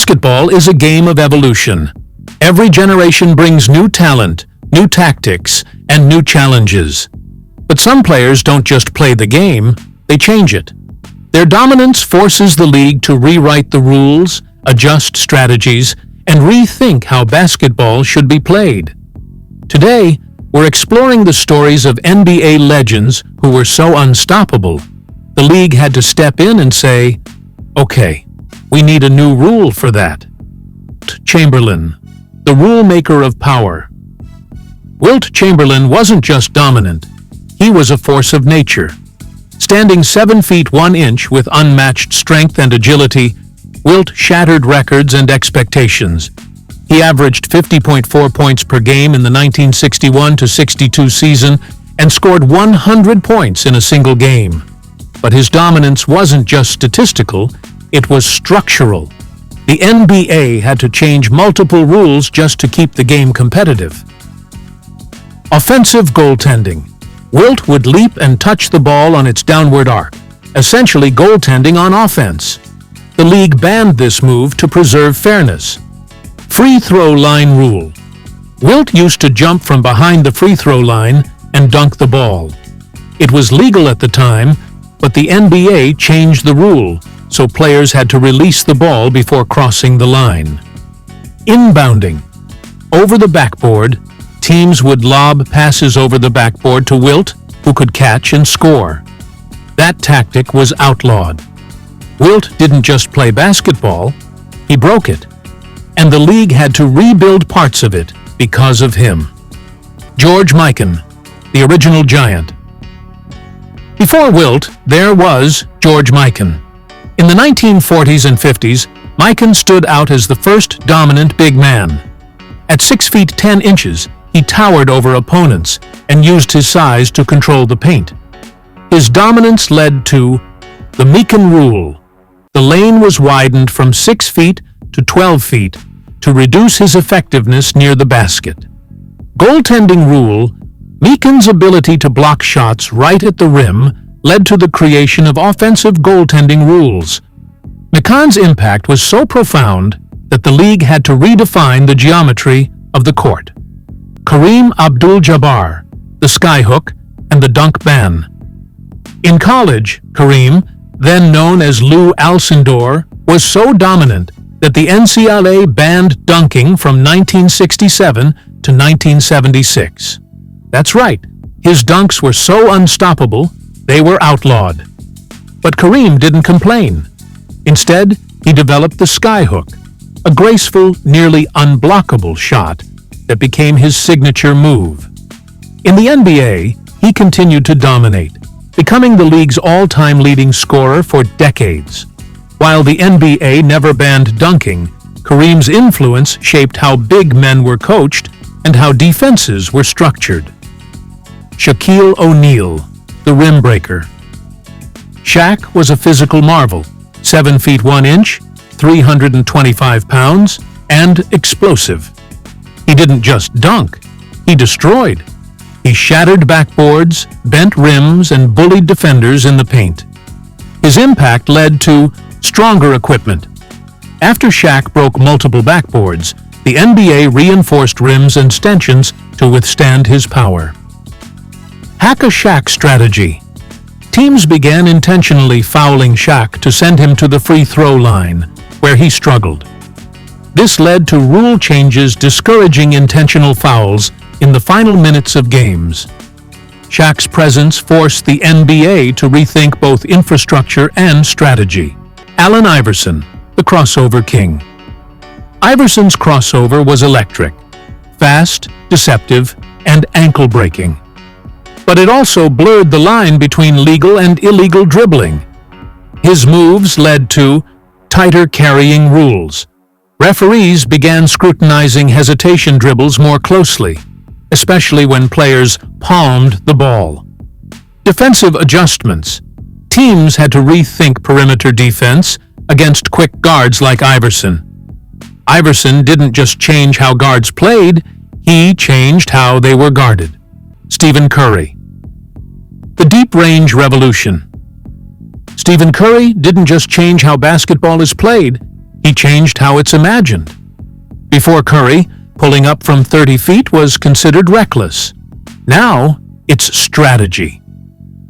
Basketball is a game of evolution. Every generation brings new talent, new tactics, and new challenges. But some players don't just play the game, they change it. Their dominance forces the league to rewrite the rules, adjust strategies, and rethink how basketball should be played. Today, we're exploring the stories of NBA legends who were so unstoppable, the league had to step in and say, "Okay, we need a new rule for that." Chamberlain, the rule maker of power. Wilt Chamberlain wasn't just dominant, he was a force of nature. Standing 7 feet 1 inch with unmatched strength and agility, Wilt shattered records and expectations. He averaged 50.4 points per game in the 1961-62 season and scored 100 points in a single game. But his dominance wasn't just statistical, it was structural. The NBA had to change multiple rules just to keep the game competitive. Offensive goaltending. Wilt would leap and touch the ball on its downward arc, essentially goaltending on offense. The league banned this move to preserve fairness. Free throw line rule. Wilt used to jump from behind the free throw line and dunk the ball. It was legal at the time, but the NBA changed the rule, so players had to release the ball before crossing the line. Inbounding. Over the backboard, teams would lob passes over the backboard to Wilt, who could catch and score. That tactic was outlawed. Wilt didn't just play basketball, he broke it. And the league had to rebuild parts of it because of him. George Mikan, the original giant. Before Wilt, there was George Mikan. In the 1940s and 50s, Mikan stood out as the first dominant big man. At 6 feet 10 inches, he towered over opponents and used his size to control the paint. His dominance led to the Mikan rule. The lane was widened from 6 feet to 12 feet to reduce his effectiveness near the basket. Goaltending rule. Mikan's ability to block shots right at the rim led to the creation of offensive goaltending rules. Mikan's impact was so profound that the league had to redefine the geometry of the court. Kareem Abdul-Jabbar, the skyhook, and the dunk ban. In college, Kareem, then known as Lou Alcindor, was so dominant that the NCAA banned dunking from 1967 to 1976. That's right, his dunks were so unstoppable, they were outlawed. But Kareem didn't complain. Instead, he developed the skyhook, a graceful, nearly unblockable shot that became his signature move. In the NBA, he continued to dominate, becoming the league's all-time leading scorer for decades. While the NBA never banned dunking, Kareem's influence shaped how big men were coached and how defenses were structured. Shaquille O'Neal, the rim breaker. Shaq was a physical marvel, 7 feet 1 inch, 325 pounds, and explosive. He didn't just dunk, he destroyed. He shattered backboards, bent rims, and bullied defenders in the paint. His impact led to stronger equipment. After Shaq broke multiple backboards, the NBA reinforced rims and stanchions to withstand his power. Hack-a-Shaq strategy. Teams began intentionally fouling Shaq to send him to the free throw line, where he struggled. This led to rule changes discouraging intentional fouls in the final minutes of games. Shaq's presence forced the NBA to rethink both infrastructure and strategy. Allen Iverson, the crossover king. Iverson's crossover was electric, fast, deceptive, and ankle-breaking. But it also blurred the line between legal and illegal dribbling. His moves led to tighter carrying rules. Referees began scrutinizing hesitation dribbles more closely, especially when players palmed the ball. Defensive adjustments. Teams had to rethink perimeter defense against quick guards like Iverson. Iverson didn't just change how guards played, he changed how they were guarded. Stephen Curry. The deep range revolution. Stephen Curry didn't just change how basketball is played, He changed how it's imagined. Before Curry, pulling up from 30 feet was considered reckless. Now, it's strategy.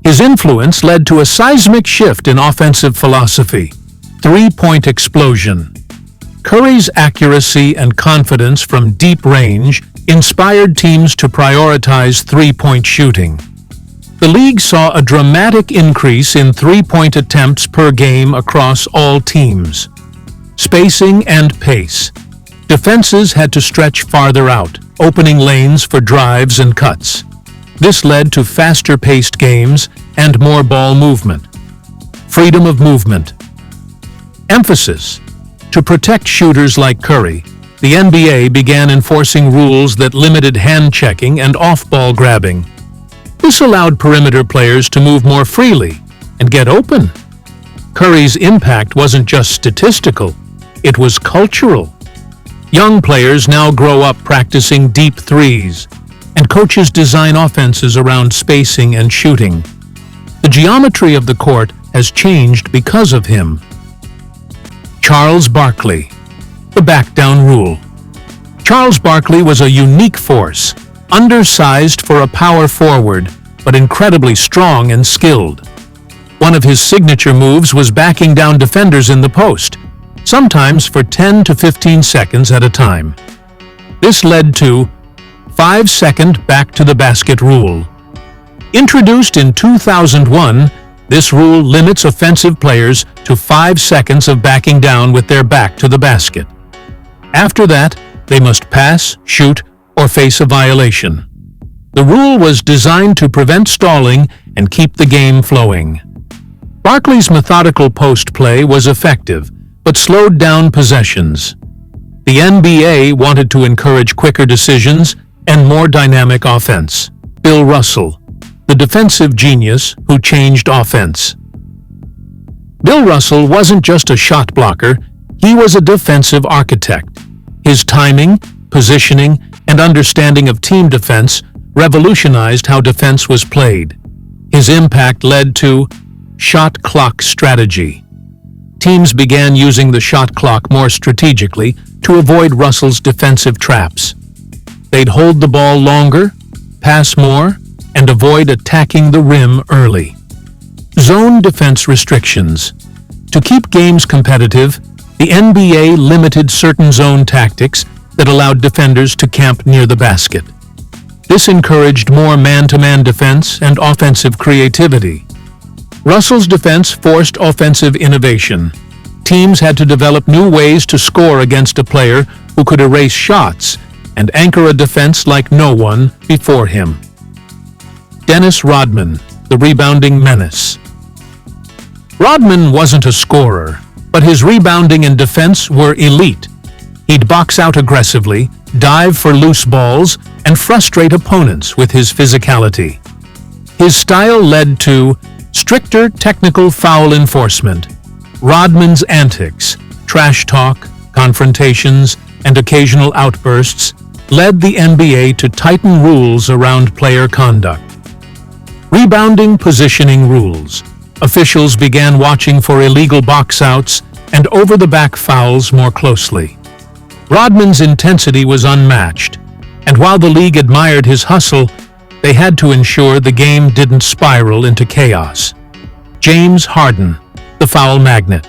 His influence led to a seismic shift in offensive philosophy. Three-point explosion. Curry's accuracy and confidence from deep range inspired teams to prioritize three-point shooting. The league saw a dramatic increase in three-point attempts per game across all teams. Spacing and pace. Defenses had to stretch farther out, opening lanes for drives and cuts. This led to faster-paced games and more ball movement. Freedom of movement. Emphasis. To protect shooters like Curry, the NBA began enforcing rules that limited hand-checking and off-ball grabbing. This allowed perimeter players to move more freely and get open. Curry's impact wasn't just statistical, it was cultural. Young players now grow up practicing deep threes, and coaches design offenses around spacing and shooting. The geometry of the court has changed because of him. Charles Barkley. The back-down rule. Charles Barkley was a unique force, undersized for a power forward, but incredibly strong and skilled. One of his signature moves was backing down defenders in the post, sometimes for 10 to 15 seconds at a time. This led to 5-second back-to-the-basket rule. Introduced in 2001, this rule limits offensive players to 5 seconds of backing down with their back to the basket. After that, they must pass, shoot, or face a violation. The rule was designed to prevent stalling and keep the game flowing. Barkley's methodical post play was effective, but slowed down possessions. The NBA wanted to encourage quicker decisions and more dynamic offense. Bill Russell, the defensive genius who changed offense. Bill Russell wasn't just a shot blocker, he was a defensive architect. His timing, positioning, and understanding of team defense revolutionized how defense was played. His impact led to shot clock strategy. Teams began using the shot clock more strategically to avoid Russell's defensive traps. They'd hold the ball longer, pass more, and avoid attacking the rim early. Zone defense restrictions. To keep games competitive, the NBA limited certain zone tactics that allowed defenders to camp near the basket. This encouraged more man-to-man defense and offensive creativity. Russell's defense forced offensive innovation. Teams had to develop new ways to score against a player who could erase shots and anchor a defense like no one before him. Dennis Rodman, the rebounding menace. Rodman wasn't a scorer, but his rebounding and defense were elite. He'd box out aggressively, dive for loose balls, and frustrate opponents with his physicality. His style led to stricter technical foul enforcement. Rodman's antics, trash talk, confrontations, and occasional outbursts led the NBA to tighten rules around player conduct. Rebounding positioning rules. Officials began watching for illegal box-outs and over-the-back fouls more closely. Rodman's intensity was unmatched, and while the league admired his hustle, they had to ensure the game didn't spiral into chaos. James Harden, the foul magnet.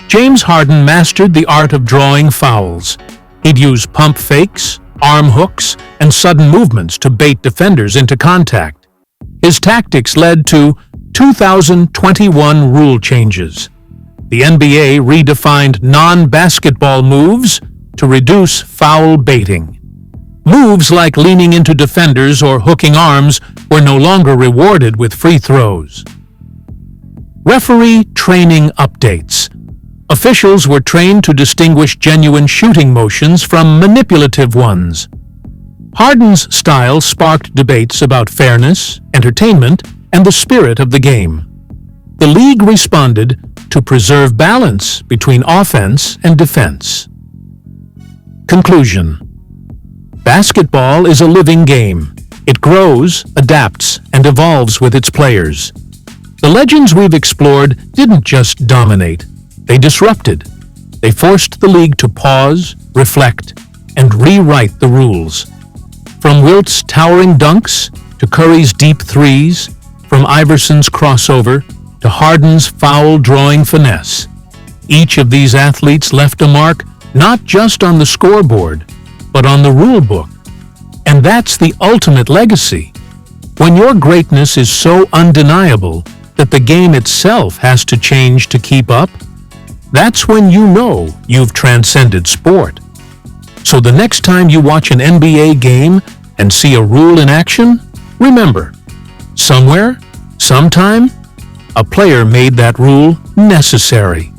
James Harden mastered the art of drawing fouls. He'd use pump fakes, arm hooks, and sudden movements to bait defenders into contact. His tactics led to 2021 rule changes. The NBA redefined non-basketball moves to reduce foul baiting. Moves like leaning into defenders or hooking arms were no longer rewarded with free throws. Referee training updates. Officials were trained to distinguish genuine shooting motions from manipulative ones. Harden's style sparked debates about fairness, entertainment, and the spirit of the game. The league responded to preserve balance between offense and defense. Conclusion. Basketball is a living game. It grows, adapts, and evolves with its players. The legends we've explored didn't just dominate, they disrupted. They forced the league to pause, reflect, and rewrite the rules. From Wilt's towering dunks to Curry's deep threes, from Iverson's crossover to Harden's foul-drawing finesse, each of these athletes left a mark not just on the scoreboard, but on the rule book. And that's the ultimate legacy. When your greatness is so undeniable that the game itself has to change to keep up, that's when you know you've transcended sport. So the next time you watch an NBA game and see a rule in action, remember, somewhere, sometime, a player made that rule necessary.